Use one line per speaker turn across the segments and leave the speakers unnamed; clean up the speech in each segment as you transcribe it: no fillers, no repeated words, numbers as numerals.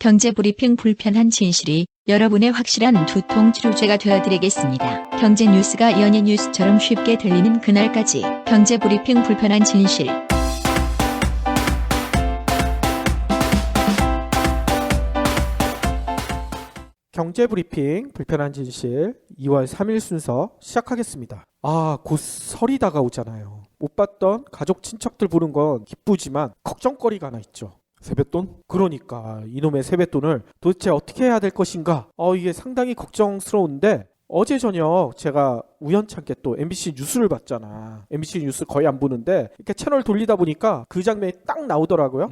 경제브리핑 불편한 진실이 여러분의 확실한 두통 치료제가 되어드리겠습니다. 경제 뉴스가 연예 뉴스처럼 쉽게 들리는 그날까지 경제브리핑 불편한 진실.
경제브리핑 불편한 진실 2월 3일 순서 시작하겠습니다. 곧 설이 다가오잖아요. 못 봤던 가족 친척들 보는 건 기쁘지만 걱정거리가 하나 있죠.
세뱃돈?
그러니까 이놈의 세뱃돈을 도대체 어떻게 해야 될 것인가? 이게 상당히 걱정스러운데 어제 저녁 제가 우연찮게 또 MBC 뉴스를 봤잖아. MBC 뉴스 거의 안 보는데 이렇게 채널 돌리다 보니까 그 장면이 딱 나오더라고요.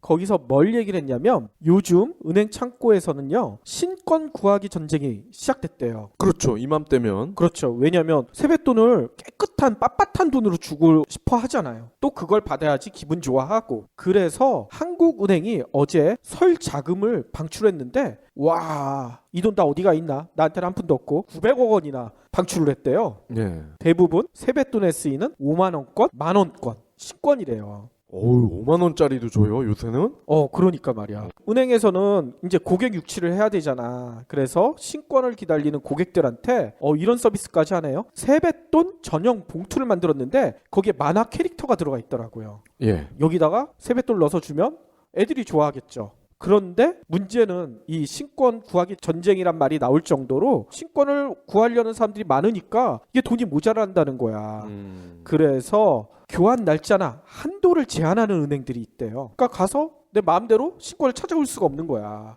거기서 뭘 얘기를 했냐면 요즘 은행 창고에서는요 신권 구하기 전쟁이 시작됐대요.
그렇죠. 이맘때면.
그렇죠. 왜냐면 세뱃돈을 깨끗한 빳빳한 돈으로 주고 싶어 하잖아요. 또 그걸 받아야지 기분 좋아하고. 그래서 한국은행이 어제 설 자금을 방출했는데 와, 이 돈 다 어디가 있나? 나한테는 한 푼도 없고 900억 원이나 방출을 했대요.
예.
대부분 세뱃돈에 쓰이는 5만 원권, 만 원권, 신권이래요.
5만 원짜리도 줘요, 요새는?
그러니까 말이야. 은행에서는 이제 고객 유치를 해야 되잖아. 그래서 신권을 기다리는 고객들한테 이런 서비스까지 하네요. 세뱃돈 전용 봉투를 만들었는데 거기에 만화 캐릭터가 들어가 있더라고요.
예.
여기다가 세뱃돈 넣어서 주면 애들이 좋아하겠죠. 그런데 문제는 이 신권 구하기 전쟁이란 말이 나올 정도로 신권을 구하려는 사람들이 많으니까 이게 돈이 모자란다는 거야. 그래서 교환 날짜나 한도를 제한하는 은행들이 있대요. 그러니까 가서 내 마음대로 신권을 찾아올 수가 없는 거야.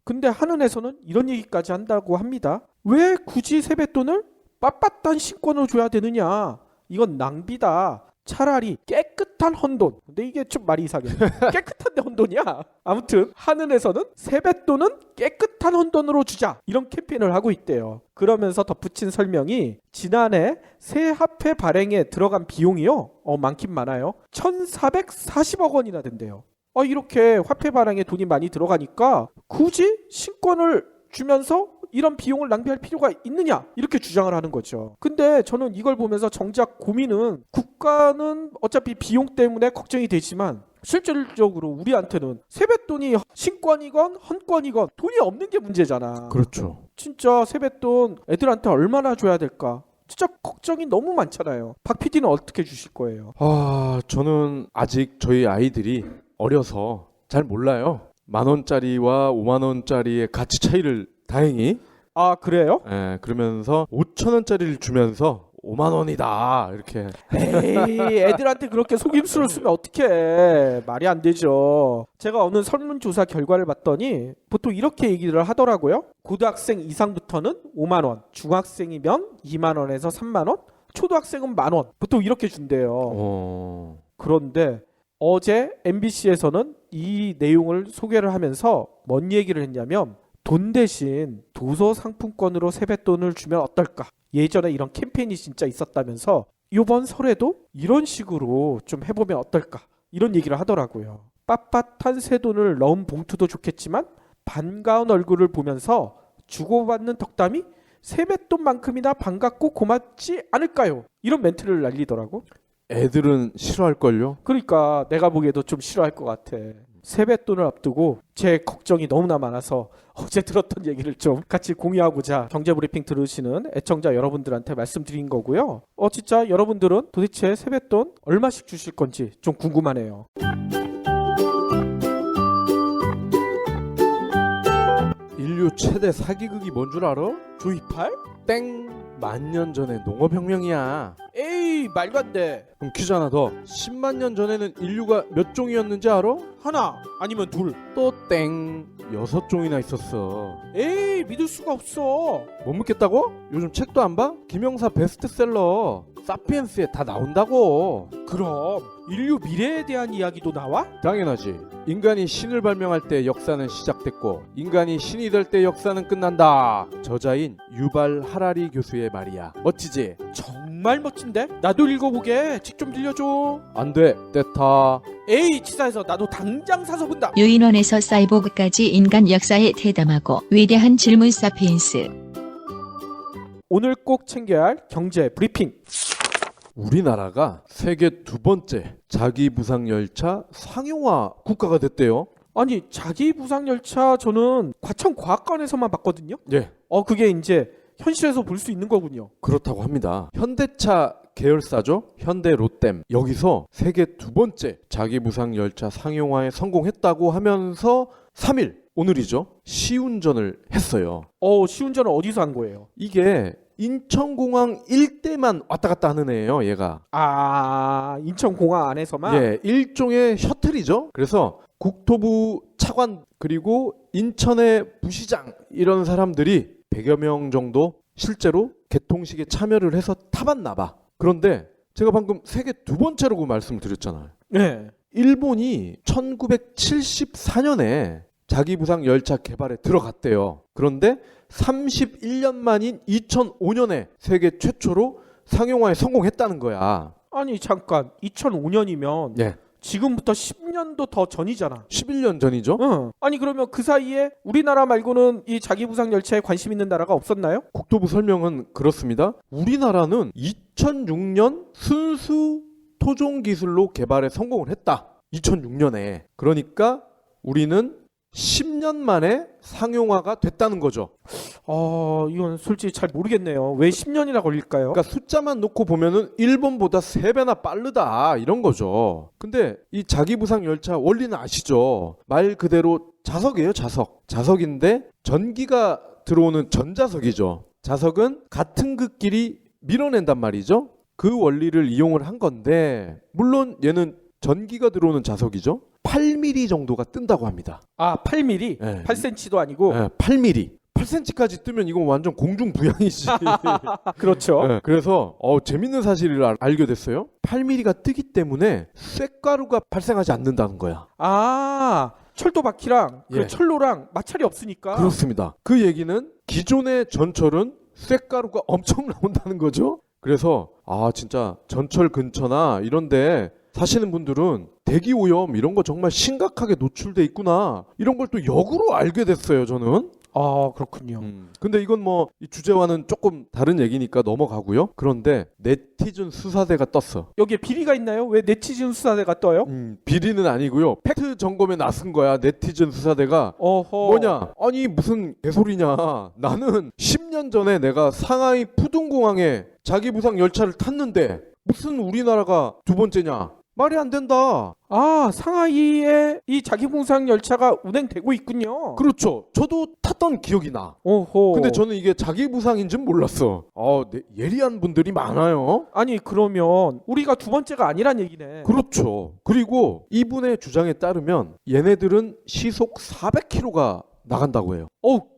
근데 한은에서는 이런 얘기까지 한다고 합니다. 왜 굳이 세뱃돈을 빳빳한 신권으로 줘야 되느냐? 이건 낭비다. 차라리 깨끗한 헌돈. 근데 이게 좀 말이 이상해. 깨끗한데 헌돈이야? 아무튼 한은에서는 세뱃돈은 깨끗한 헌돈으로 주자. 이런 캠페인을 하고 있대요. 그러면서 덧붙인 설명이 지난해 새 화폐 발행에 들어간 비용이요. 많긴 많아요. 1,440억 원이나 된대요. 이렇게 화폐 발행에 돈이 많이 들어가니까 굳이 신권을 주면서 이런 비용을 낭비할 필요가 있느냐 이렇게 주장을 하는 거죠. 근데 저는 이걸 보면서 정작 고민은 국가는 어차피 비용 때문에 걱정이 되지만 실질적으로 우리한테는 세뱃돈이 신권이건 헌권이건 돈이 없는 게 문제잖아.
그렇죠.
진짜 세뱃돈 애들한테 얼마나 줘야 될까? 진짜 걱정이 너무 많잖아요. 박 PD는 어떻게 주실 거예요?
저는 아직 저희 아이들이 어려서 잘 몰라요. 10,000원짜리와 5만 원짜리의 가치 차이를 다행히.
그래요?
예, 그러면서 5,000원짜리를 주면서 5만 원이다 이렇게.
에이, 애들한테 그렇게 속임수를 쓰면 어떡해. 말이 안 되죠. 제가 어느 설문조사 결과를 봤더니 보통 이렇게 얘기를 하더라고요. 고등학생 이상부터는 5만 원, 중학생이면 2만 원에서 3만 원, 초등학생은 만 원. 보통 이렇게 준대요. 그런데 어제 MBC에서는 이 내용을 소개를 하면서 뭔 얘기를 했냐면 돈 대신 도서 상품권으로 세뱃돈을 주면 어떨까? 예전에 이런 캠페인이 진짜 있었다면서 이번 설에도 이런 식으로 좀 해보면 어떨까? 이런 얘기를 하더라고요. 빳빳한 새돈을 넣은 봉투도 좋겠지만 반가운 얼굴을 보면서 주고받는 덕담이 세뱃돈만큼이나 반갑고 고맙지 않을까요? 이런 멘트를 날리더라고.
애들은 싫어할걸요?
그러니까 내가 보기에도 좀 싫어할 것 같아. 세뱃돈을 앞두고 제 걱정이 너무나 많아서 어제 들었던 얘기를 좀 같이 공유하고자 경제브리핑 들으시는 애청자 여러분들한테 말씀드린 거고요. 진짜 여러분들은 도대체 세뱃돈 얼마씩 주실 건지 좀 궁금하네요.
인류 최대 사기극이 뭔 줄 알아?
조이팔?
땡! 10,000년 전에 농업혁명이야.
에이, 말도 안 돼.
그럼 퀴즈 하나 더. 10만 년 전에는 인류가 몇 종이었는지 알아?
하나 아니면 둘.
또 땡! 6종이나 있었어.
에이, 믿을 수가 없어.
못 믿겠다고? 요즘 책도 안 봐? 김영사 베스트셀러 사피엔스에 다 나온다고.
그럼 인류 미래에 대한 이야기도 나와?
당연하지. 인간이 신을 발명할 때 역사는 시작됐고 인간이 신이 될 때 역사는 끝난다. 저자인 유발 하라리 교수의 말이야. 멋지지?
정말 멋진데? 나도 읽어보게. 책 좀 들려줘.
안 돼. 때타.
에이, 치사해서 나도 당장 사서 본다.
유인원에서 사이보그까지 인간 역사에 대담하고 위대한 질문 사피엔스.
오늘 꼭 챙겨야 할 경제 브리핑.
우리나라가 세계 두 번째 자기 부상 열차 상용화 국가가 됐대요.
아니 자기 부상 열차 저는 과천과학관에서만 봤거든요.
예,
그게 이제 현실에서 볼 수 있는 거군요.
그렇다고 합니다. 현대차 계열사죠. 현대 롯뎀. 여기서 세계 두 번째 자기 부상 열차 상용화에 성공했다고 하면서 3일, 오늘이죠. 시운전을 했어요.
시운전은 어디서 한 거예요?
이게 인천공항 일대만 왔다 갔다 하는 애예요, 얘가.
인천공항 안에서만?
예, 일종의 셔틀이죠. 그래서 국토부 차관 그리고 인천의 부시장 이런 사람들이 100여 명 정도 실제로 개통식에 참여를 해서 타봤나 봐. 그런데 제가 방금 세계 두 번째라고 말씀을 드렸잖아요.
네.
일본이 1974년에 자기 부상 열차 개발에 들어갔대요. 그런데 31년 만인 2005년에 세계 최초로 상용화에 성공했다는 거야.
아니 잠깐 2005년이면
예.
지금부터 10년도 더 전이잖아.
11년 전이죠.
응. 아니 그러면 그 사이에 우리나라 말고는 이 자기 부상 열차에 관심 있는 나라가 없었나요?
국토부 설명은 그렇습니다. 우리나라는 2006년 순수 토종 기술로 개발에 성공을 했다. 2006년에. 그러니까 우리는 10년 만에 상용화가 됐다는 거죠.
이건 솔직히 잘 모르겠네요. 왜 10년이나 걸릴까요?
그러니까 숫자만 놓고 보면은 일본보다 3배나 빠르다 이런 거죠. 근데 이 자기 부상 열차 원리는 아시죠? 말 그대로 자석이에요, 자석. 자석인데 전기가 들어오는 전자석이죠. 자석은 같은 극끼리 밀어낸단 말이죠. 그 원리를 이용을 한 건데 물론 얘는 전기가 들어오는 자석이죠. 8mm 정도가 뜬다고 합니다.
8mm?
네.
8cm도 아니고?
네, 8mm. 8cm까지 뜨면 이건 완전 공중부양이지.
그렇죠.
네, 그래서 재밌는 사실을 알게 됐어요. 8mm가 뜨기 때문에 쇳가루가 발생하지 않는다는 거야.
철도 바퀴랑
예.
철로랑 마찰이 없으니까.
그렇습니다. 그 얘기는 기존의 전철은 쇳가루가 엄청 나온다는 거죠. 그래서 진짜 전철 근처나 이런데 사시는 분들은 대기 오염 이런 거 정말 심각하게 노출돼 있구나 이런 걸 또 역으로 알게 됐어요, 저는.
그렇군요.
근데 이건 뭐 이 주제와는 조금 다른 얘기니까 넘어가고요. 그런데 네티즌 수사대가 떴어.
여기에 비리가 있나요? 왜 네티즌 수사대가 떠요?
비리는 아니고요. 팩트 점검에 나선 거야. 네티즌 수사대가. 뭐냐? 아니 무슨 개소리냐. 나는 10년 전에 내가 상하이 푸둥공항에 자기 부상 열차를 탔는데 무슨 우리나라가 두 번째냐? 말이 안 된다.
상하이에 이 자기 부상 열차가 운행되고 있군요.
그렇죠. 저도 탔던 기억이 나. 근데 저는 이게 자기 부상인 줄 몰랐어. 예리한 분들이 많아요.
아니 그러면 우리가 두 번째가 아니란 얘기네.
그렇죠. 그리고 이분의 주장에 따르면 얘네들은 시속 400km가 나간다고 해요.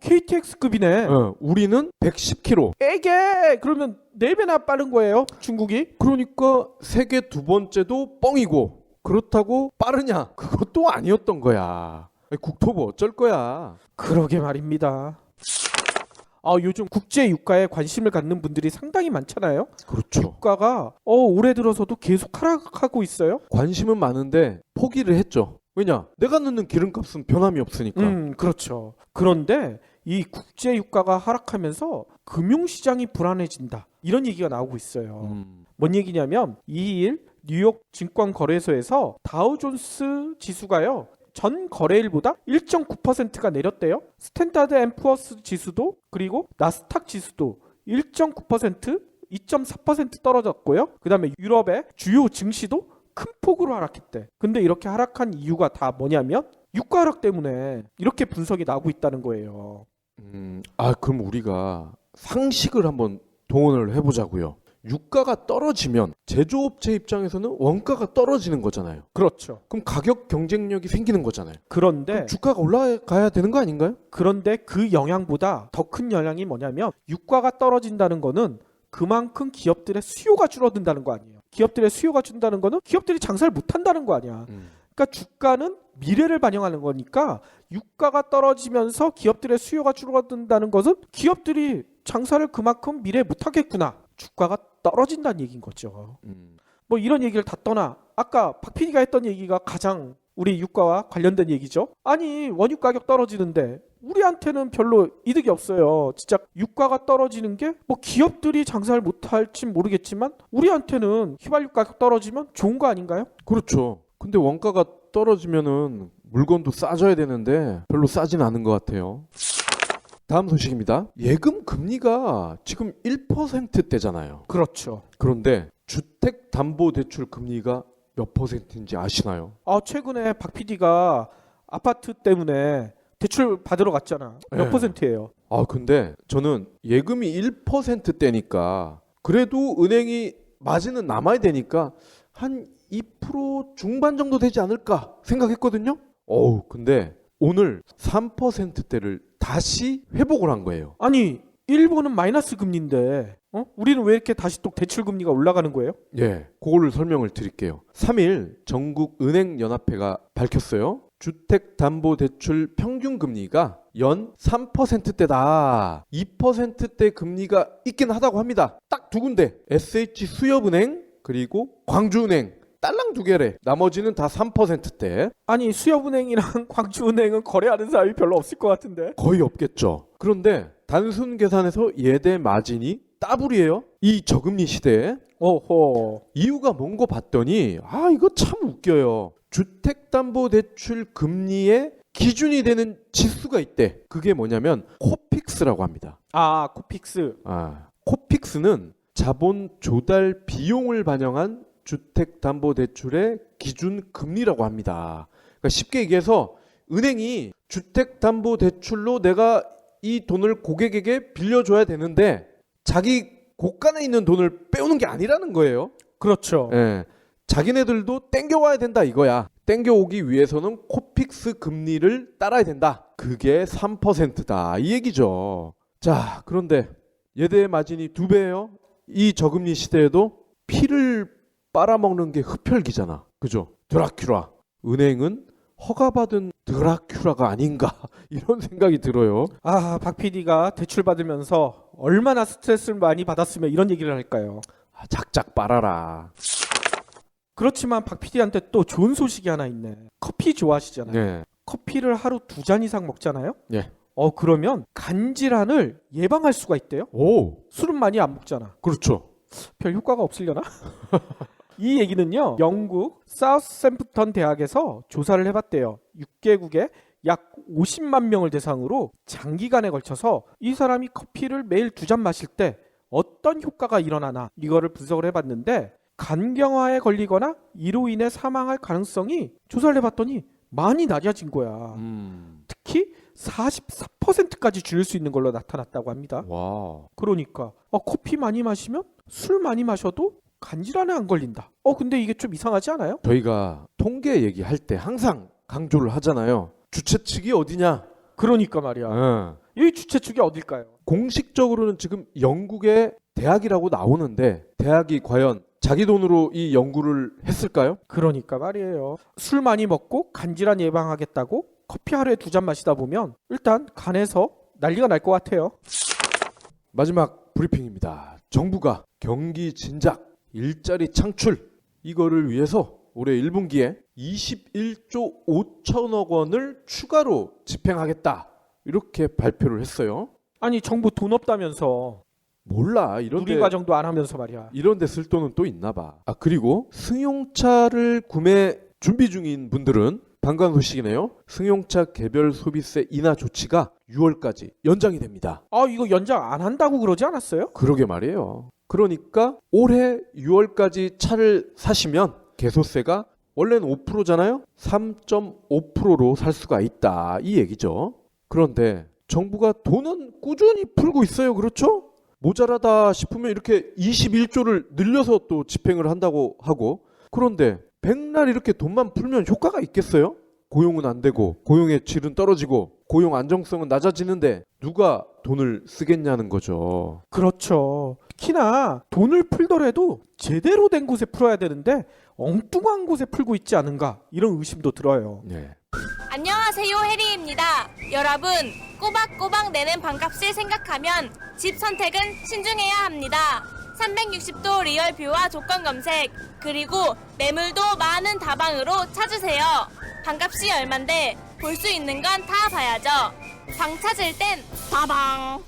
KTX급이네.
우리는 110km.
에게 그러면 4배나 빠른 거예요, 중국이?
그러니까 세계 두 번째도 뻥이고 그렇다고 빠르냐? 그것도 아니었던 거야. 국토부 어쩔 거야.
그러게 말입니다. 요즘 국제 유가에 관심을 갖는 분들이 상당히 많잖아요.
그렇죠.
유가가 올해 들어서도 계속 하락하고 있어요.
관심은 많은데 포기를 했죠. 왜냐? 내가 넣는 기름값은 변함이 없으니까.
그렇죠. 그런데 이 국제 유가가 하락하면서 금융시장이 불안해진다. 이런 얘기가 나오고 있어요. 뭔 얘기냐면 2일 뉴욕 증권거래소에서 다우존스 지수가요. 전 거래일보다 1.9%가 내렸대요. 스탠다드 앤 푸어스 지수도 그리고 나스닥 지수도 1.9%, 2.4% 떨어졌고요. 그다음에 유럽의 주요 증시도 큰 폭으로 하락했대. 근데 이렇게 하락한 이유가 다 뭐냐면 유가 하락 때문에 이렇게 분석이 나오고 있다는 거예요.
그럼 우리가 상식을 한번 동원을 해보자고요. 유가가 떨어지면 제조업체 입장에서는 원가가 떨어지는 거잖아요.
그렇죠.
그럼 가격 경쟁력이 생기는 거잖아요.
그런데
주가가 올라가야 되는 거 아닌가요?
그런데 그 영향보다 더 큰 영향이 뭐냐면 유가가 떨어진다는 거는 그만큼 기업들의 수요가 줄어든다는 거 아니에요. 기업들의 수요가 준다는 거는 기업들이 장사를 못한다는 거 아니야. 그러니까 주가는 미래를 반영하는 거니까 유가가 떨어지면서 기업들의 수요가 줄어든다는 것은 기업들이 장사를 그만큼 미래에 못하겠구나. 주가가 떨어진다는 얘기인 거죠. 뭐 이런 얘기를 다 떠나 아까 박 PD가 했던 얘기가 가장 우리 유가와 관련된 얘기죠. 아니 원유 가격 떨어지는데 우리한테는 별로 이득이 없어요. 진짜 유가가 떨어지는 게 뭐 기업들이 장사를 못할진 모르겠지만 우리한테는 휘발유 가격 떨어지면 좋은 거 아닌가요?
그렇죠. 근데 원가가 떨어지면은 물건도 싸져야 되는데 별로 싸진 않은 것 같아요. 다음 소식입니다. 예금 금리가 지금 1%대잖아요.
그렇죠.
그런데 주택담보대출 금리가 몇 %인지 아시나요?
최근에 박 PD가 아파트 때문에 대출 받으러 갔잖아. 몇
네.
%예요?
근데 저는 예금이 1%대니까 그래도 은행이 마진은 남아야 되니까 한 2% 중반 정도 되지 않을까 생각했거든요. 근데 오늘 3%대를 다시 회복을 한 거예요.
아니, 일본은 마이너스 금리인데 우리는 왜 이렇게 다시 또 대출 금리가 올라가는 거예요?
예, 그거를 설명을 드릴게요. 3일 전국은행연합회가 밝혔어요. 주택담보대출 평균금리가 연 3%대다. 2%대 금리가 있긴 하다고 합니다. 딱 두 군데. SH수협은행 그리고 광주은행. 딸랑 두 개래. 나머지는 다 3%대.
아니, 수협은행이랑 광주은행은 거래하는 사람이 별로 없을 것 같은데.
거의 없겠죠. 그런데 단순 계산해서 예대 마진이 더블이에요. 이 저금리 시대에.
오호.
이유가 뭔고 봤더니 이거 참 웃겨요. 주택담보대출 금리의 기준이 되는 지수가 있대. 그게 뭐냐면 코픽스라고 합니다.
코픽스.
코픽스는 자본 조달 비용을 반영한 주택담보대출의 기준 금리라고 합니다. 그러니까 쉽게 얘기해서 은행이 주택담보대출로 내가 이 돈을 고객에게 빌려줘야 되는데 자기 곳간에 있는 돈을 빼오는 게 아니라는 거예요.
그렇죠.
예, 자기네들도 땡겨와야 된다 이거야. 땡겨오기 위해서는 코픽스 금리를 따라야 된다. 그게 3%다 이 얘기죠. 자, 그런데 예대 마진이 2배예요. 이 저금리 시대에도 피를 빨아먹는 게 흡혈귀잖아. 그죠? 드라큘라. 은행은 허가받은 드라큘라가 아닌가 이런 생각이 들어요.
박 PD가 대출 받으면서 얼마나 스트레스를 많이 받았으면 이런 얘기를 할까요?
작작 빨아라.
그렇지만 박 PD한테 또 좋은 소식이 하나 있네. 커피 좋아하시잖아요.
네.
커피를 하루 2잔 이상 먹잖아요.
예.
그러면 간질환을 예방할 수가 있대요.
오,
술은 많이 안 먹잖아.
그렇죠.
별 효과가 없으려나? 이 얘기는요, 영국 사우스샘프턴 대학에서 조사를 해봤대요. 6개국에 약 50만 명을 대상으로 장기간에 걸쳐서 이 사람이 커피를 매일 2잔 마실 때 어떤 효과가 일어나나 이거를 분석을 해봤는데 간경화에 걸리거나 이로 인해 사망할 가능성이 조사를 해봤더니 많이 낮아진 거야. 특히 44%까지 줄일 수 있는 걸로 나타났다고 합니다.
와.
그러니까 커피 많이 마시면 술 많이 마셔도 간질환에 안 걸린다. 근데 이게 좀 이상하지 않아요?
저희가 통계 얘기할 때 항상 강조를 하잖아요. 주최 측이 어디냐?
그러니까 말이야. 이 주최 측이 어딜까요?
공식적으로는 지금 영국의 대학이라고 나오는데 대학이 과연 자기 돈으로 이 연구를 했을까요?
그러니까 말이에요. 술 많이 먹고 간질환 예방하겠다고 커피 하루에 2잔 마시다 보면 일단 간에서 난리가 날 것 같아요.
마지막 브리핑입니다. 정부가 경기 진작, 일자리 창출 이거를 위해서 올해 1분기에 21조 5천억 원을 추가로 집행하겠다 이렇게 발표를 했어요.
아니, 정부 돈 없다면서
몰라 이런데
누리과정도 안 하면서 말이야.
이런데 쓸 돈은 또 있나 봐. 그리고 승용차를 구매 준비 중인 분들은 반가운 소식이네요. 승용차 개별 소비세 인하 조치가 6월까지 연장이 됩니다.
이거 연장 안 한다고 그러지 않았어요?
그러게 말이에요. 그러니까 올해 6월까지 차를 사시면 개소세가 원래는 5%잖아요. 3.5%로 살 수가 있다 이 얘기죠. 그런데 정부가 돈은 꾸준히 풀고 있어요. 그렇죠? 모자라다 싶으면 이렇게 21조를 늘려서 또 집행을 한다고 하고, 그런데 백날 이렇게 돈만 풀면 효과가 있겠어요? 고용은 안 되고 고용의 질은 떨어지고 고용 안정성은 낮아지는데 누가 돈을 쓰겠냐는 거죠.
그렇죠. 특히나 돈을 풀더라도 제대로 된 곳에 풀어야 되는데 엉뚱한 곳에 풀고 있지 않은가 이런 의심도 들어요.
네.
안녕하세요, 해리입니다. 여러분, 꼬박꼬박 내는 반값을 생각하면 집 선택은 신중해야 합니다. 360도 리얼 뷰와 조건 검색, 그리고 매물도 많은 다방으로 찾으세요. 반값이 얼만데 볼 수 있는 건 다 봐야죠. 방 찾을 땐 다방.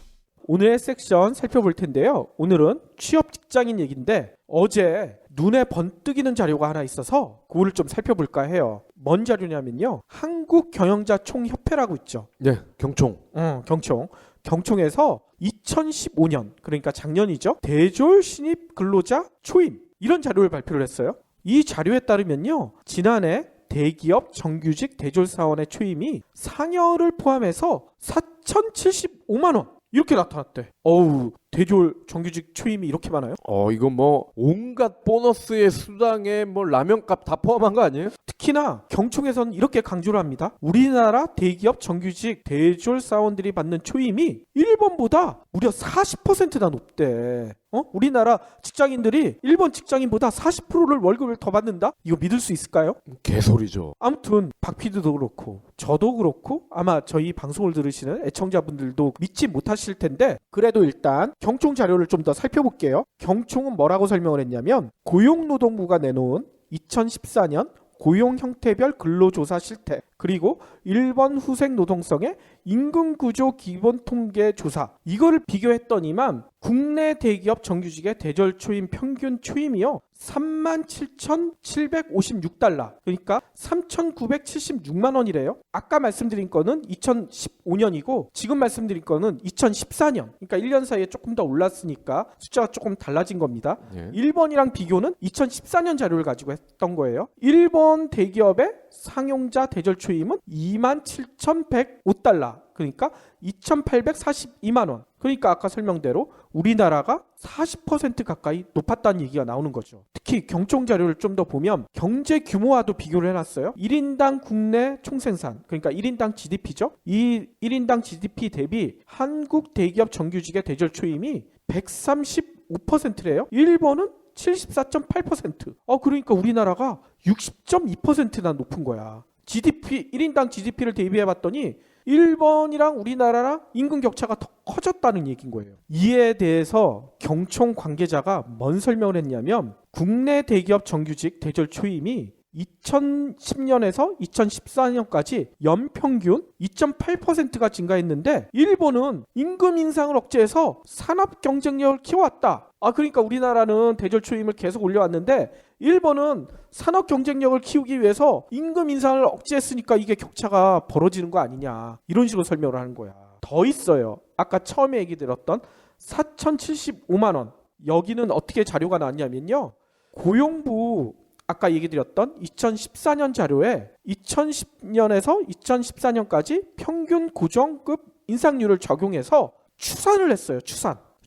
오늘의 섹션 살펴볼 텐데요. 오늘은 취업 직장인 얘기인데 어제 눈에 번뜩이는 자료가 하나 있어서 그거를 좀 살펴볼까 해요. 뭔 자료냐면요. 한국경영자총협회라고 있죠.
네, 경총.
경총에서 2015년, 그러니까 작년이죠. 대졸 신입 근로자 초임 이런 자료를 발표를 했어요. 이 자료에 따르면요. 지난해 대기업 정규직 대졸 사원의 초임이 상여를 포함해서 4,075만 원 이렇게 나타났대. 어우, 대졸 정규직 초임이 이렇게 많아요?
이거 뭐 온갖 보너스의 수당에 뭐 라면값 다 포함한 거 아니에요?
특히나 경총에서는 이렇게 강조를 합니다. 우리나라 대기업 정규직 대졸 사원들이 받는 초임이 일본보다 무려 40%나 높대. 우리나라 직장인들이 일본 직장인보다 40%를 월급을 더 받는다? 이거 믿을 수 있을까요?
개소리죠.
아무튼 박 PD도 그렇고 저도 그렇고 아마 저희 방송을 들으시는 애청자분들도 믿지 못하실 텐데, 그래도 일단 경총 자료를 좀 더 살펴볼게요. 경총은 뭐라고 설명을 했냐면, 고용노동부가 내놓은 2014년 고용 형태별 근로조사 실태, 그리고 일본 후생 노동성의 임금구조 기본 통계 조사, 이거를 비교했더니만 국내 대기업 정규직의 대졸 초임 평균 초임이요 37,756달러, 그러니까 3,976만 원이래요. 아까 말씀드린 거는 2015년이고 지금 말씀드린 거는 2014년, 그러니까 1년 사이에 조금 더 올랐으니까 숫자가 조금 달라진 겁니다.
예.
일본이랑 비교는 2014년 자료를 가지고 했던 거예요. 일본 대기업의 상용자 대졸 초임은 27,105달러, 그러니까 2,842만 원. 그러니까 아까 설명대로 우리나라가 40% 가까이 높았다는 얘기가 나오는 거죠. 특히 경총 자료를 좀 더 보면 경제 규모와도 비교를 해놨어요. 1인당 국내 총생산, 그러니까 1인당 GDP죠. 이 1인당 GDP 대비 한국 대기업 정규직의 대졸 초임이 135%래요. 일본은 74.8%. 그러니까 우리나라가 60.2%나 높은 거야. GDP, 1인당 GDP를 대비해봤더니 일본이랑 우리나라랑 임금 격차가 더 커졌다는 얘기인 거예요. 이에 대해서 경총 관계자가 뭔 설명을 했냐면, 국내 대기업 정규직 대졸 초임이 2010년에서 2014년까지 연평균 2.8%가 증가했는데 일본은 임금 인상을 억제해서 산업 경쟁력을 키워왔다. 그러니까 우리나라는 대졸 초임을 계속 올려왔는데 일본은 산업 경쟁력을 키우기 위해서 임금 인상을 억제했으니까 이게 격차가 벌어지는 거 아니냐, 이런 식으로 설명을 하는 거야. 더 있어요. 아까 처음에 얘기 들었던 4,075만 원, 여기는 어떻게 자료가 나왔냐면요, 고용부 아까 얘기 드렸던 2014년 자료에 2010년에서 2014년까지 평균 고정급 인상률을 적용해서 추산을 했어요.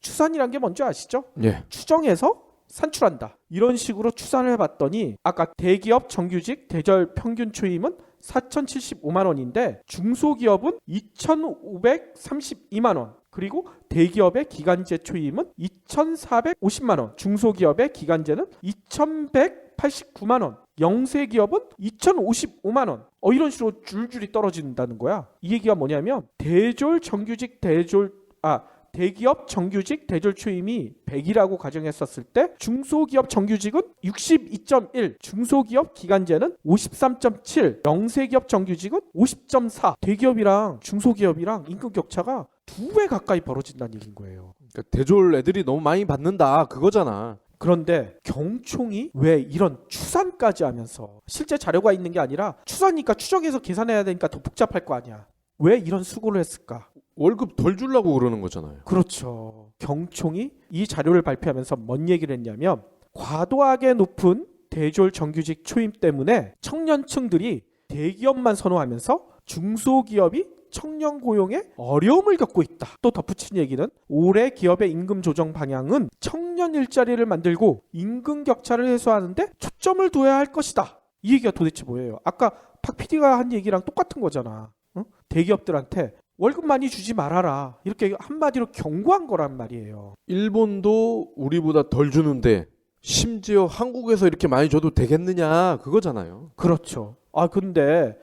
추산이란 게 뭔지 아시죠?
예.
추정해서 산출한다. 이런 식으로 추산을 해봤더니 아까 대기업 정규직 대졸 평균 초임은 4,075만 원인데 중소기업은 2,532만 원, 그리고 대기업의 기간제 초임은 2,450만 원, 중소기업의 기간제는 2,189만 원, 영세기업은 2,055만 원. 이런 식으로 줄줄이 떨어진다는 거야. 이 얘기가 뭐냐면 대기업 정규직 대졸 초임이 100이라고 가정했었을 때 중소기업 정규직은 62.1, 중소기업 기간제는 53.7, 영세기업 정규직은 50.4. 대기업이랑 중소기업이랑 임금 격차가 2배 가까이 벌어진다는 얘기인 거예요.
그러니까 대졸 애들이 너무 많이 받는다 그거잖아.
그런데 경총이 왜 이런 추산까지 하면서, 실제 자료가 있는 게 아니라 추산이니까 추정해서 계산해야 되니까 더 복잡할 거 아니야. 왜 이런 수고를 했을까?
월급 덜 주려고 그러는 거잖아요.
그렇죠. 경총이 이 자료를 발표하면서 뭔 얘기를 했냐면, 과도하게 높은 대졸 정규직 초임 때문에 청년층들이 대기업만 선호하면서 중소기업이 청년 고용에 어려움을 겪고 있다. 또 덧붙인 얘기는 올해 기업의 임금 조정 방향은 청년 일자리를 만들고 임금 격차를 해소하는데 초점을 둬야 할 것이다. 이 얘기가 도대체 뭐예요? 아까 박 PD가 한 얘기랑 똑같은 거잖아. 대기업들한테 월급 많이 주지 말아라, 이렇게 한마디로 경고한 거란 말이에요.
일본도 우리보다 덜 주는데 심지어 한국에서 이렇게 많이 줘도 되겠느냐 그거잖아요.
그렇죠. 근데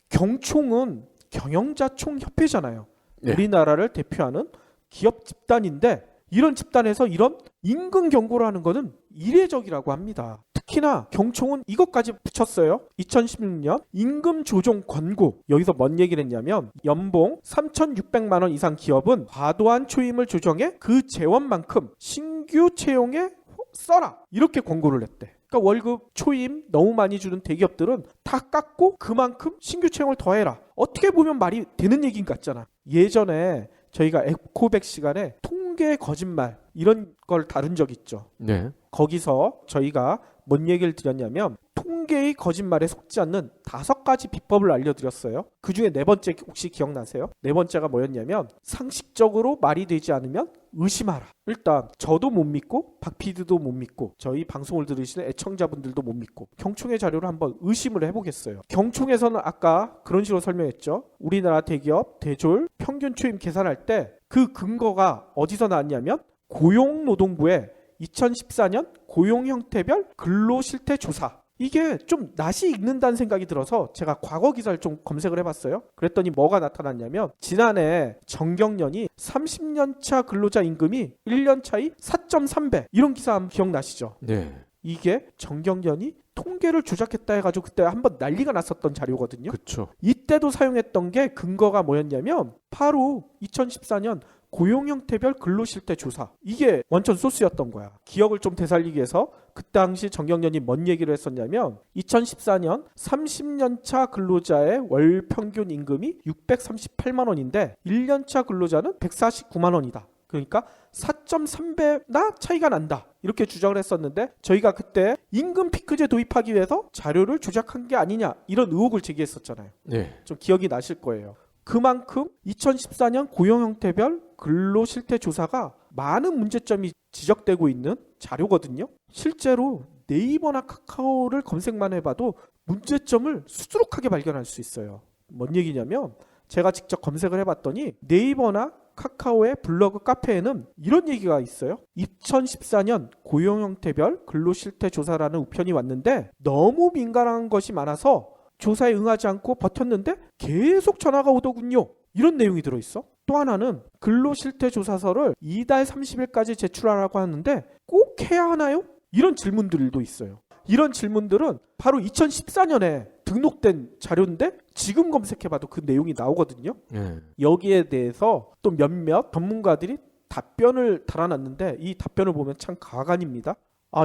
경총은 경영자총협회잖아요.
네.
우리나라를 대표하는 기업 집단인데 이런 집단에서 이런 임금 경고를 하는 거는 이례적이라고 합니다. 특히나 경총은 이것까지 붙였어요. 2016년 임금 조정 권고. 여기서 뭔 얘기를 했냐면, 연봉 3,600만 원 이상 기업은 과도한 초임을 조정해 그 재원만큼 신규 채용에 써라, 이렇게 권고를 했대. 그러니까 월급 초임 너무 많이 주는 대기업들은 다 깎고 그만큼 신규 채용을 더해라. 어떻게 보면 말이 되는 얘기인 것 같잖아. 예전에 저희가 에코백 시간에 통계 거짓말 이런 걸 다룬 적 있죠.
네.
거기서 저희가 뭔 얘기를 드렸냐면 통계의 거짓말에 속지 않는 5가지 비법을 알려드렸어요. 그중에 4번째 혹시 기억나세요? 4번째가 뭐였냐면 상식적으로 말이 되지 않으면 의심하라. 일단 저도 못 믿고 박 PD도 못 믿고 저희 방송을 들으시는 애청자분들도 못 믿고 경총의 자료를 한번 의심을 해보겠어요. 경총에서는 아까 그런 식으로 설명했죠. 우리나라 대기업 대졸 평균 초임 계산할 때 그 근거가 어디서 나왔냐면 고용노동부의 2014년 고용형태별 근로실태 조사. 이게 좀 낯이 익는다는 생각이 들어서 제가 과거 기사를 좀 검색을 해봤어요. 그랬더니 뭐가 나타났냐면 지난해 정경련이 30년차 근로자 임금이 1년 차이 4.3배 이런 기사 한번 기억나시죠?
네.
이게 정경련이 통계를 조작했다 해가지고 그때 한번 난리가 났었던 자료거든요.
그렇죠.
이때도 사용했던 게 근거가 뭐였냐면 바로 2014년 고용형태별 근로실태 조사. 이게 원천 소스였던 거야. 기억을 좀 되살리기 위해서 그 당시 정경련이 뭔 얘기를 했었냐면 2014년 30년차 근로자의 월 평균 임금이 638만 원인데 1년차 근로자는 149만 원이다. 그러니까 4.3배나 차이가 난다. 이렇게 주장을 했었는데 저희가 그때 임금 피크제 도입하기 위해서 자료를 조작한 게 아니냐 이런 의혹을 제기했었잖아요.
네.
좀 기억이 나실 거예요. 그만큼 2014년 고용형태별 근로실태 조사가 많은 문제점이 지적되고 있는 자료거든요. 실제로 네이버나 카카오를 검색만 해봐도 문제점을 수두룩하게 발견할 수 있어요. 뭔 얘기냐면 제가 직접 검색을 해봤더니 네이버나 카카오의 블로그 카페에는 이런 얘기가 있어요. 2014년 고용형태별 근로실태 조사라는 우편이 왔는데 너무 민감한 것이 많아서 조사에 응하지 않고 버텼는데 계속 전화가 오더군요. 이런 내용이 들어있어. 또 하나는 근로실태 조사서를 이달 30일까지 제출하라고 하는데 꼭 해야 하나요? 이런 질문들도 있어요. 이런 질문들은 바로 2014년에 등록된 자료인데 지금 검색해봐도 그 내용이 나오거든요.
네.
여기에 대해서 또 몇몇 전문가들이 답변을 달아놨는데 이 답변을 보면 참 가관입니다.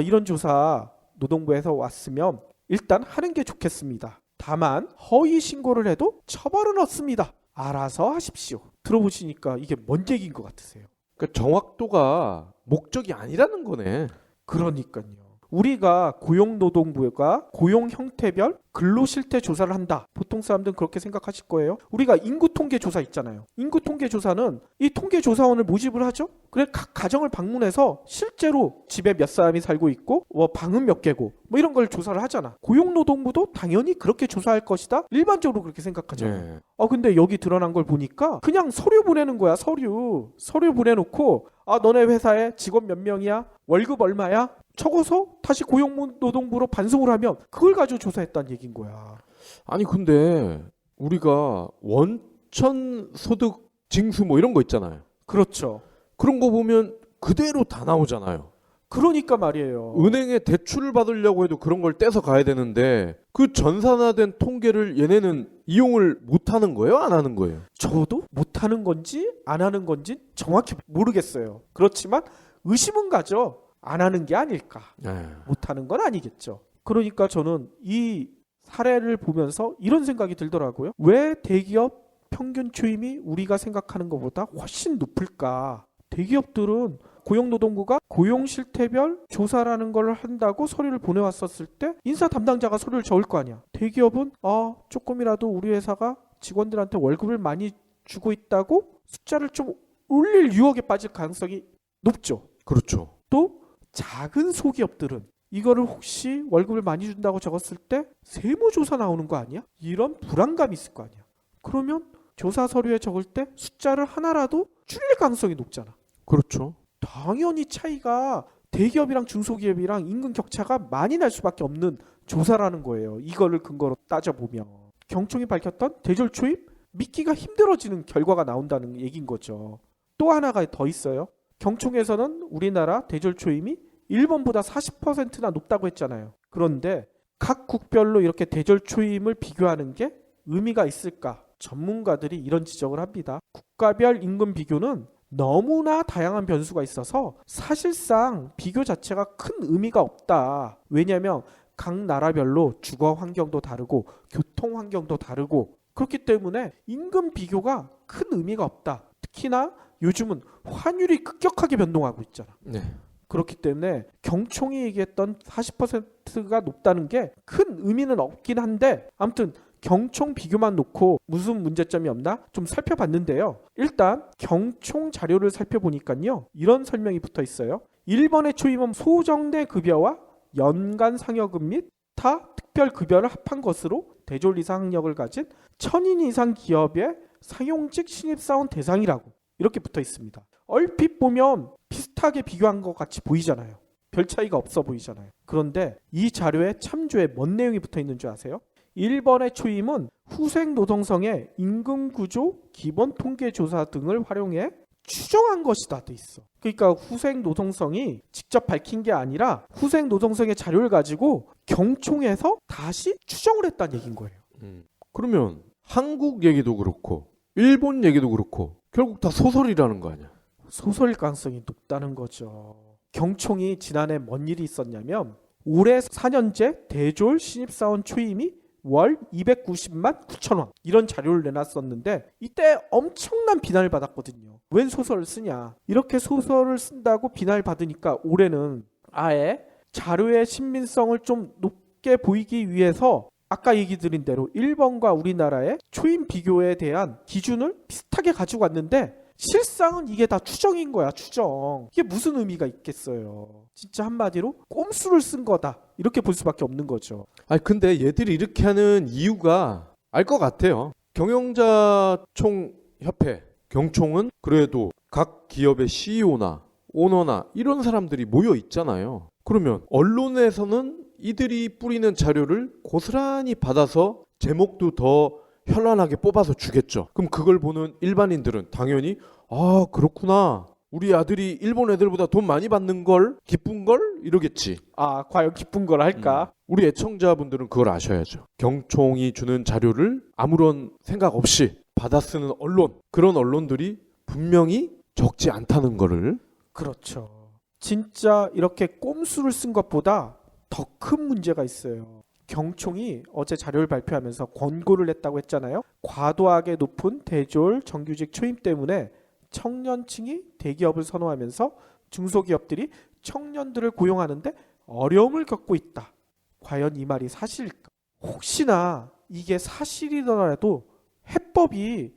이런 조사 노동부에서 왔으면 일단 하는 게 좋겠습니다. 다만 허위 신고를 해도 처벌은 없습니다. 알아서 하십시오. 들어보시니까 이게 뭔 얘기인 것 같으세요?
그러니까 정확도가 목적이 아니라는 거네.
그러니까요. 우리가 고용노동부가 고용형태별 근로실태 조사를 한다. 보통 사람들은 그렇게 생각하실 거예요. 우리가 인구통계조사 있잖아요. 인구통계조사는 이 통계조사원을 모집을 하죠. 그래 각 가정을 방문해서 실제로 집에 몇 사람이 살고 있고 방은 몇 개고 이런 걸 조사를 하잖아. 고용노동부도 당연히 그렇게 조사할 것이다. 일반적으로 그렇게 생각하잖아요.
네.
근데 여기 드러난 걸 보니까 그냥 서류 보내는 거야. 서류 보내놓고 너네 회사에 직원 몇 명이야? 월급 얼마야? 적어서 다시 고용노동부로 반송을 하면 그걸 가지고 조사했다는 얘기인 거야.
아니 근데 우리가 원천 소득 징수 이런 거 있잖아요.
그렇죠.
그런 거 보면 그대로 다 나오잖아요.
그러니까 말이에요.
은행에 대출을 받으려고 해도 그런 걸 떼서 가야 되는데 그 전산화된 통계를 얘네는 이용을 못 하는 거예요? 안 하는 거예요?
저도 못하는 건지 안 하는 건지 정확히 모르겠어요. 그렇지만 의심은 가죠. 안 하는 게 아닐까. 못하는 건 아니겠죠. 그러니까 저는 이 사례를 보면서 이런 생각이 들더라고요. 왜 대기업 평균 초임이 우리가 생각하는 것보다 훨씬 높을까? 대기업들은 고용노동부가 고용실태별 조사라는 걸 한다고 서류를 보내왔었을 때 인사 담당자가 서류를 적을 거 아니야. 대기업은 조금이라도 우리 회사가 직원들한테 월급을 많이 주고 있다고 숫자를 좀 올릴 유혹에 빠질 가능성이 높죠.
그렇죠.
또 작은 소기업들은 이거를 혹시 월급을 많이 준다고 적었을 때 세무조사 나오는 거 아니야? 이런 불안감이 있을 거 아니야. 그러면 조사 서류에 적을 때 숫자를 하나라도 줄일 가능성이 높잖아.
그렇죠.
당연히 차이가 대기업이랑 중소기업이랑 임금 격차가 많이 날 수밖에 없는 조사라는 거예요. 이거를 근거로 따져보면. 경총이 밝혔던 대졸 초임 믿기가 힘들어지는 결과가 나온다는 얘기인 거죠. 또 하나가 더 있어요. 경총에서는 우리나라 대졸 초임이 일본보다 40%나 높다고 했잖아요. 그런데 각 국별로 이렇게 대졸 초임을 비교하는 게 의미가 있을까? 전문가들이 이런 지적을 합니다. 국가별 임금 비교는 너무나 다양한 변수가 있어서 사실상 비교 자체가 큰 의미가 없다. 왜냐하면 각 나라별로 주거 환경도 다르고 교통 환경도 다르고 그렇기 때문에 임금 비교가 큰 의미가 없다. 특히나 요즘은 환율이 급격하게 변동하고 있잖아.
네.
그렇기 때문에 경총이 얘기했던 40%가 높다는 게 큰 의미는 없긴 한데 아무튼 경총 비교만 놓고 무슨 문제점이 없나 좀 살펴봤는데요. 일단 경총 자료를 살펴보니까요. 이런 설명이 붙어 있어요. 일본의 초임은 소정대 급여와 연간 상여금 및 타 특별 급여를 합한 것으로 대졸 이상 학력을 가진 1000인 이상 기업의 상용직 신입사원 대상이라고 이렇게 붙어 있습니다. 얼핏 보면 비슷하게 비교한 것 같이 보이잖아요. 별 차이가 없어 보이잖아요. 그런데 이 자료에 참조에 뭔 내용이 붙어 있는 줄 아세요? 일본의 초임은 후생 노동성의 임금 구조, 기본 통계 조사 등을 활용해 추정한 것이다 돼 있어. 그러니까 후생 노동성이 직접 밝힌 게 아니라 후생 노동성의 자료를 가지고 경총에서 다시 추정을 했다는 얘기인 거예요.
그러면 한국 얘기도 그렇고 일본 얘기도 그렇고 결국 다 소설이라는 거 아니야?
소설일 가능성이 높다는 거죠. 경총이 지난해 뭔 일이 있었냐면 올해 4년제 대졸 신입사원 초임이 월 290만 9천 원 이런 자료를 내놨었는데 이때 엄청난 비난을 받았거든요. 웬 소설을 쓰냐. 이렇게 소설을 쓴다고 비난을 받으니까 올해는 아예 자료의 신빙성을 좀 높게 보이기 위해서 아까 얘기 드린 대로 일본과 우리나라의 초임 비교에 대한 기준을 비슷하게 가지고 왔는데 실상은 이게 다 추정인 거야. 추정. 이게 무슨 의미가 있겠어요. 진짜 한마디로 꼼수를 쓴 거다. 이렇게 볼 수밖에 없는 거죠.
아니 근데 얘들이 이렇게 하는 이유가 알 것 같아요. 경영자총협회 경총은 그래도 각 기업의 CEO나 오너나 이런 사람들이 모여 있잖아요. 그러면 언론에서는 이들이 뿌리는 자료를 고스란히 받아서 제목도 더 현란하게 뽑아서 주겠죠. 그럼 그걸 보는 일반인들은 당연히 아 그렇구나. 우리 아들이 일본 애들보다 돈 많이 받는 걸 기쁜 걸 이러겠지.
아 과연 기쁜 걸 할까?
우리 애청자분들은 그걸 아셔야죠. 경총이 주는 자료를 아무런 생각 없이 받아 쓰는 언론, 그런 언론들이 분명히 적지 않다는 거를.
그렇죠. 진짜 이렇게 꼼수를 쓴 것보다 더 큰 문제가 있어요. 경총이 어제 자료를 발표하면서 권고를 했다고 했잖아요. 과도하게 높은 대졸 정규직 초임 때문에 청년층이 대기업을 선호하면서 중소기업들이 청년들을 고용하는데 어려움을 겪고 있다. 과연 이 말이 사실일까? 혹시나 이게 사실이더라도 해법이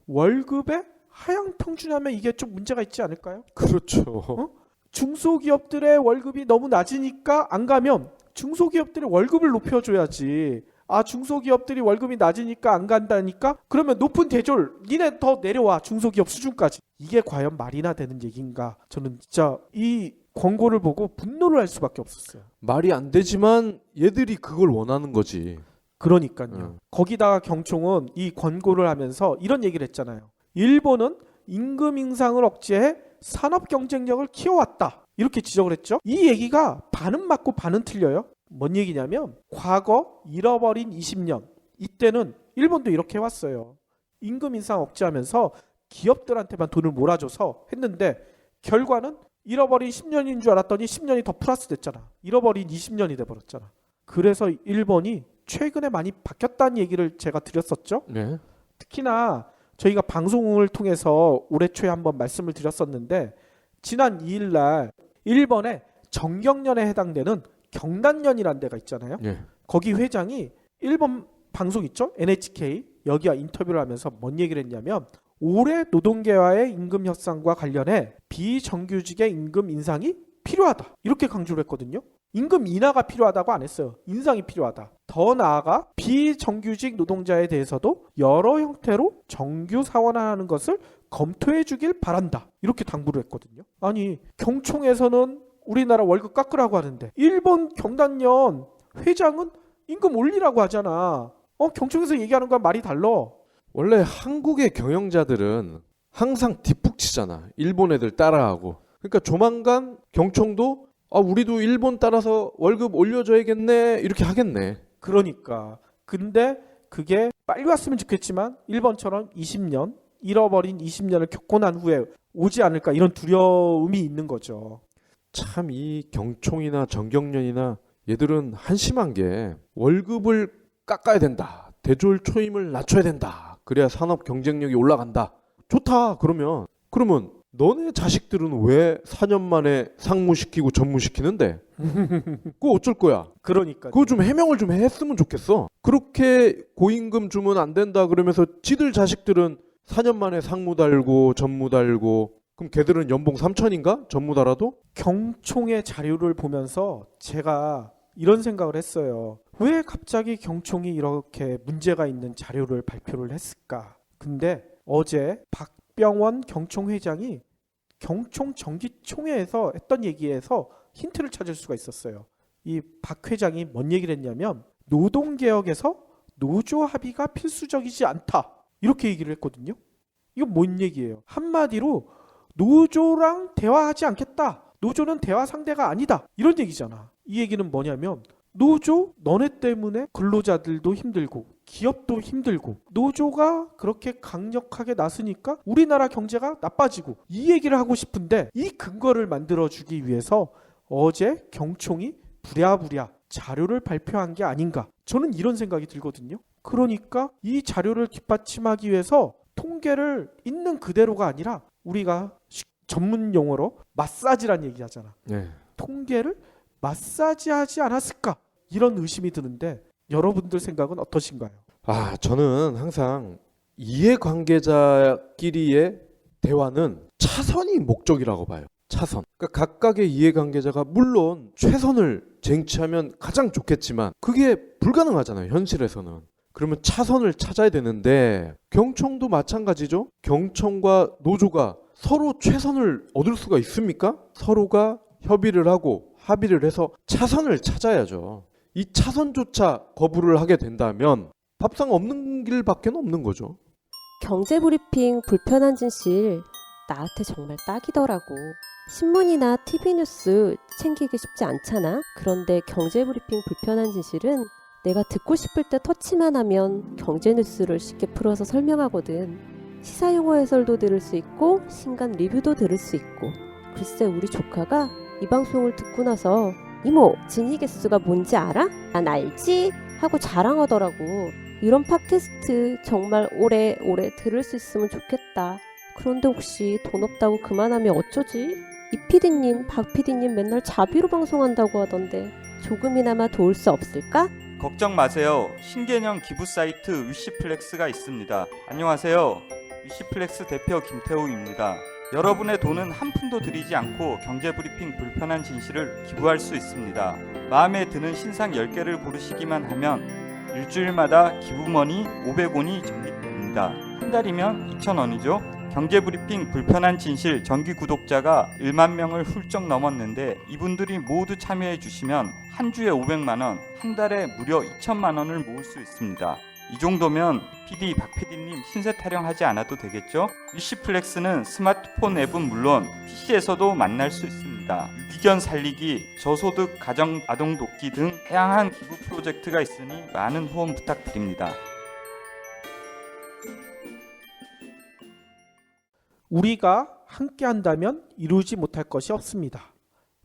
월급에 하향 평준하면 이게 좀 문제가 있지 않을까요?
그렇죠.
중소기업들의 월급이 너무 낮으니까 안 가면 중소기업들의 월급을 높여줘야지. 아 중소기업들이 월급이 낮으니까 안 간다니까? 그러면 높은 대졸 니네 더 내려와 중소기업 수준까지. 이게 과연 말이나 되는 얘기인가? 저는 진짜 이 권고를 보고 분노를 할 수밖에 없었어요.
말이 안 되지만 얘들이 그걸 원하는 거지.
그러니까요. 거기다가 경총은 이 권고를 하면서 이런 얘기를 했잖아요. 일본은 임금 인상을 억제해 산업 경쟁력을 키워왔다. 이렇게 지적을 했죠. 이 얘기가 반은 맞고 반은 틀려요. 뭔 얘기냐면 과거 잃어버린 20년 이때는 일본도 이렇게 해왔어요. 임금 인상 억제하면서 기업들한테만 돈을 몰아줘서 했는데 결과는 잃어버린 10년인 줄 알았더니 10년이 더 플러스 됐잖아. 잃어버린 20년이 돼버렸잖아. 그래서 일본이 최근에 많이 바뀌었다는 얘기를 제가 드렸었죠.
네.
특히나 저희가 방송을 통해서 올해 초에 한번 말씀을 드렸었는데 지난 2일 날 일본의 정경련에 해당되는 경단련이라는 데가 있잖아요.
네.
거기 회장이 일본 방송 있죠? NHK 여기와 인터뷰를 하면서 뭔 얘기를 했냐면 올해 노동계와의 임금 협상과 관련해 비정규직의 임금 인상이 필요하다. 이렇게 강조를 했거든요. 임금 인하가 필요하다고 안 했어요. 인상이 필요하다. 더 나아가 비정규직 노동자에 대해서도 여러 형태로 정규 사원화하는 것을 검토해 주길 바란다. 이렇게 당부를 했거든요. 아니 경총에서는 우리나라 월급 깎으라고 하는데 일본 경단련 회장은 임금 올리라고 하잖아. 경총에서 얘기하는 건 말이 달라.
원래 한국의 경영자들은 항상 뒷북치잖아. 일본 애들 따라하고. 그러니까 조만간 경총도 우리도 일본 따라서 월급 올려줘야겠네 이렇게 하겠네.
그러니까 근데 그게 빨리 왔으면 좋겠지만 일본처럼 20년 잃어버린 20년을 겪고 난 후에 오지 않을까 이런 두려움이 있는 거죠.
참 이 경총이나 정경련이나 얘들은 한심한 게 월급을 깎아야 된다. 대졸 초임을 낮춰야 된다. 그래야 산업 경쟁력이 올라간다. 좋다. 그러면 너네 자식들은 왜 4년 만에 상무시키고 전무시키는데? 그거 어쩔 거야?
그러니까
그거 좀 해명을 좀 했으면 좋겠어. 그렇게 고임금 주면 안 된다 그러면서 지들 자식들은 4년 만에 상무 달고 전무 달고 그럼 걔들은 연봉 3천인가? 전무 달아도?
경총의 자료를 보면서 제가 이런 생각을 했어요. 왜 갑자기 경총이 이렇게 문제가 있는 자료를 발표를 했을까? 근데 어제 박병원 경총 회장이 경총 정기총회에서 했던 얘기에서 힌트를 찾을 수가 있었어요. 이 박 회장이 뭔 얘기를 했냐면 노동개혁에서 노조 합의가 필수적이지 않다. 이렇게 얘기를 했거든요. 이거 뭔 얘기예요? 한마디로 노조랑 대화하지 않겠다. 노조는 대화 상대가 아니다. 이런 얘기잖아. 이 얘기는 뭐냐면 노조 너네 때문에 근로자들도 힘들고 기업도 힘들고 노조가 그렇게 강력하게 나서니까 우리나라 경제가 나빠지고 이 얘기를 하고 싶은데 이 근거를 만들어주기 위해서 어제 경총이 부랴부랴 자료를 발표한 게 아닌가. 저는 이런 생각이 들거든요. 그러니까 이 자료를 뒷받침하기 위해서 통계를 있는 그대로가 아니라 우리가 전문 용어로 마사지란 얘기 하잖아.
네.
통계를 마사지하지 않았을까? 이런 의심이 드는데 여러분들 생각은 어떠신가요?
저는 항상 이해관계자끼리의 대화는 차선이 목적이라고 봐요. 차선. 그러니까 각각의 이해관계자가 물론 최선을 쟁취하면 가장 좋겠지만 그게 불가능하잖아요. 현실에서는. 그러면 차선을 찾아야 되는데 경총도 마찬가지죠. 경총과 노조가 서로 최선을 얻을 수가 있습니까? 서로가 협의를 하고 합의를 해서 차선을 찾아야죠. 이 차선조차 거부를 하게 된다면 밥상 없는 길밖에 없는 거죠.
경제브리핑 불편한 진실 나한테 정말 딱이더라고. 신문이나 TV뉴스 챙기기 쉽지 않잖아. 그런데 경제브리핑 불편한 진실은 내가 듣고 싶을 때 터치만 하면 경제뉴스를 쉽게 풀어서 설명하거든. 시사용어 해설도 들을 수 있고 신간 리뷰도 들을 수 있고. 글쎄 우리 조카가 이 방송을 듣고 나서 이모 진위 개수가 뭔지 알아? 난 알지? 하고 자랑하더라고. 이런 팟캐스트 정말 오래오래 들을 수 있으면 좋겠다. 그런데 혹시 돈 없다고 그만하면 어쩌지? 이 PD님, 박 PD님 맨날 자비로 방송한다고 하던데 조금이나마 도울 수 없을까?
걱정 마세요. 신개념 기부 사이트 위시플렉스가 있습니다. 안녕하세요. 위시플렉스 대표 김태우입니다. 여러분의 돈은 한 푼도 들이지 않고 경제브리핑 불편한 진실을 기부할 수 있습니다. 마음에 드는 신상 10개를 고르시기만 하면 일주일마다 기부머니 500원이 적립됩니다. 한 달이면 2,000원이죠. 경제브리핑 불편한 진실 정기 구독자가 1만 명을 훌쩍 넘었는데 이분들이 모두 참여해 주시면 한 주에 500만 원, 한 달에 무려 2천만 원을 모을 수 있습니다. 이 정도면 PD 박 PD님 신세 타령하지 않아도 되겠죠? 위시플렉스는 스마트폰 앱은 물론 PC에서도 만날 수 있습니다. 유기견 살리기, 저소득 가정 아동 돕기 등 다양한 기부 프로젝트가 있으니 많은 후원 부탁드립니다.
우리가 함께 한다면 이루지 못할 것이 없습니다.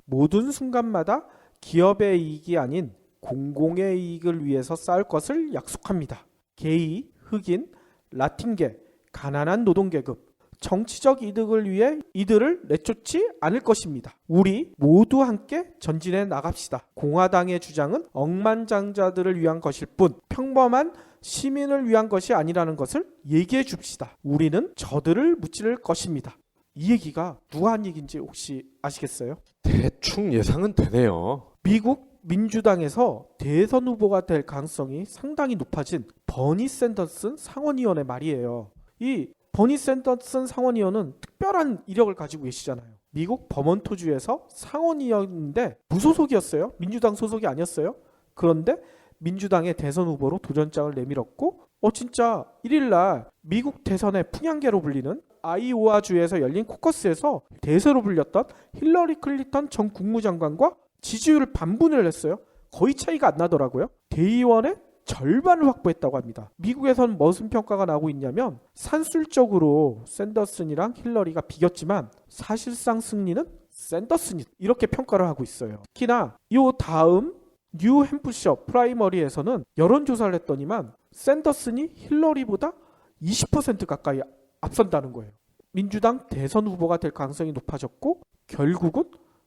모든 순간마다 기업의 이익이 아닌 공공의 이익을 위해서 싸울 것을 약속합니다. 게이, 흑인, 라틴계, 가난한 노동계급, 정치적 이득을 위해 이들을 내쫓지 않을 것입니다. 우리 모두 함께 전진해 나갑시다. 공화당의 주장은 억만장자들을 위한 것일 뿐 평범한 시민을 위한 것이 아니라는 것을 얘기해 줍시다. 우리는 저들을 무찌를 것입니다. 이 얘기가 누가 한 얘기인지 혹시 아시겠어요?
대충 예상은 되네요.
미국 민주당에서 대선 후보가 될 가능성이 상당히 높아진 버니 샌더슨 상원의원의 말이에요. 이 버니 샌더슨 상원의원은 특별한 이력을 가지고 계시잖아요. 미국 버몬트주에서 상원의원인데 무소속이었어요. 민주당 소속이 아니었어요. 그런데 민주당의 대선 후보로 도전장을 내밀었고 진짜 1일날 미국 대선의 풍향계로 불리는 아이오와주에서 열린 코커스에서 대세로 불렸던 힐러리 클린턴 전 국무장관과 지지율을 반분을 했어요. 거의 차이가 안 나더라고요. 대의원의 절반을 확보했다고 합니다. 미국에선 무슨 평가가 나오고 있냐면 산술적으로 샌더슨이랑 힐러리가 비겼지만 사실상 승리는 샌더슨이 이렇게 평가를 하고 있어요. 특히나 이 다음 뉴햄프셔 프라이머리에서는 여론조사를 했더니만 샌더슨이 힐러리보다 20% 가까이 앞선다는 거예요. 민주당 대선 후보가 될 가능성이 높아졌고 결국은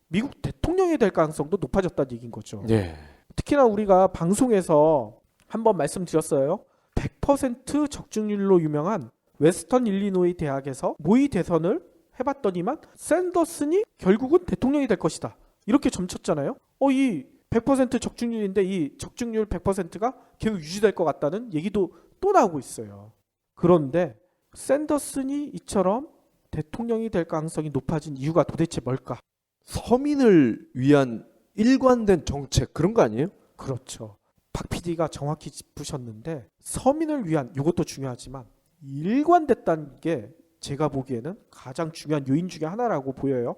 미국 대통령이 될 가능성도 높아졌다는 얘기인 거죠.
예.
특히나 우리가 방송에서 한번 말씀드렸어요. 100% 적중률로 유명한 웨스턴 일리노이 대학에서 모의 대선을 해봤더니만 샌더슨이 결국은 대통령이 될 것이다. 이렇게 점쳤잖아요. 이 100% 적중률인데 이 적중률 100%가 계속 유지될 것 같다는 얘기도 또 나오고 있어요. 그런데 샌더슨이 이처럼 대통령이 될 가능성이 높아진 이유가 도대체 뭘까?
서민을 위한 일관된 정책 그런 거 아니에요?
그렇죠. 박 PD가 정확히 짚으셨는데 서민을 위한 이것도 중요하지만 일관됐다는 게 제가 보기에는 가장 중요한 요인 중에 하나라고 보여요.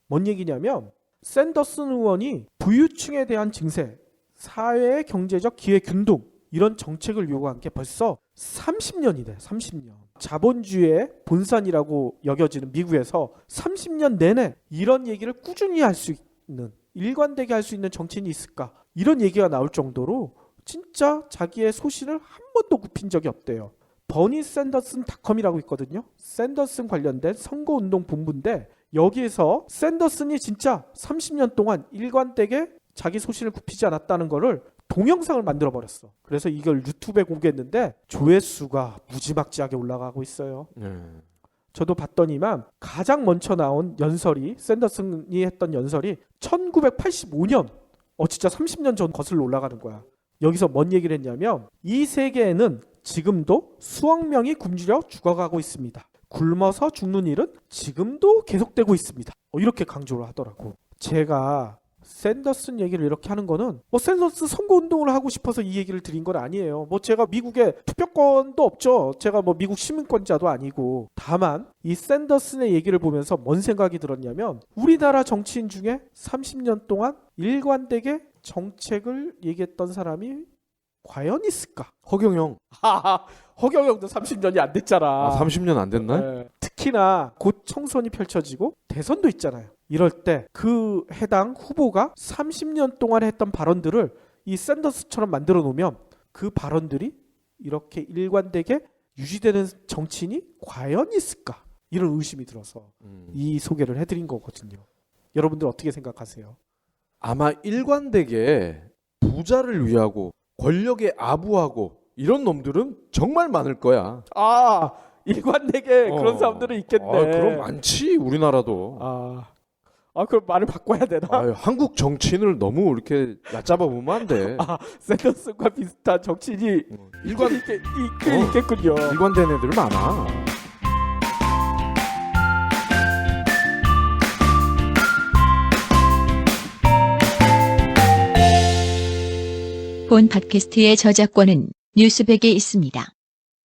뭔 얘기냐면 샌더슨 의원이 부유층에 대한 증세, 사회의 경제적 기회 균등 이런 정책을 요구한 게 벌써 30년이 돼. 30년. 자본주의의 본산이라고 여겨지는 미국에서 30년 내내 이런 얘기를 꾸준히 할 수 있는 일관되게 할 수 있는 정치인이 있을까? 이런 얘기가 나올 정도로 진짜 자기의 소신을 한 번도 굽힌 적이 없대요. 버니 샌더슨닷컴이라고 있거든요. 샌더슨 관련된 선거운동 본부인데 여기에서 샌더슨이 진짜 30년 동안 일관되게 자기 소신을 굽히지 않았다는 거를 동영상을 만들어 버렸어. 그래서 이걸 유튜브에 공개했는데 조회수가 무지막지하게 올라가고 있어요. 저도 봤더니만 가장 먼저 나온 연설이 샌더슨이 했던 연설이 1985년 진짜 30년 전 거슬러 올라가는 거야. 여기서 뭔 얘기를 했냐면 이 세계에는 지금도 수억 명이 굶주려 죽어가고 있습니다. 굶어서 죽는 일은 지금도 계속되고 있습니다. 이렇게 강조를 하더라고. 제가 샌더슨 얘기를 이렇게 하는 거는 샌더슨 선거운동을 하고 싶어서 이 얘기를 드린 건 아니에요. 제가 미국에 투표권도 없죠. 제가 미국 시민권자도 아니고. 다만 이 샌더슨의 얘기를 보면서 뭔 생각이 들었냐면 우리나라 정치인 중에 30년 동안 일관되게 정책을 얘기했던 사람이 과연 있을까?
허경영.
허경영도 30년이 안 됐잖아.
30년 안 됐나?
네. 특히나 곧 총선이 펼쳐지고 대선도 있잖아요. 이럴 때 그 해당 후보가 30년 동안 했던 발언들을 이 샌더스처럼 만들어 놓으면 그 발언들이 이렇게 일관되게 유지되는 정치인이 과연 있을까? 이런 의심이 들어서 이 소개를 해드린 거거든요. 여러분들 어떻게 생각하세요?
아마 일관되게 부자를 위하고 권력에 아부하고 이런 놈들은 정말 많을 거야.
일관되게 그런 사람들은 있겠네.
그럼 많지 우리나라도.
그럼 말을 바꿔야 되나?
한국 정치인을 너무 이렇게 얕잡아 보면 안 돼.
샌더슨과 비슷한 정치인이 있겠군요.
일관된 애들 많아.
본 팟캐스트의 저작권은 뉴스백에 있습니다.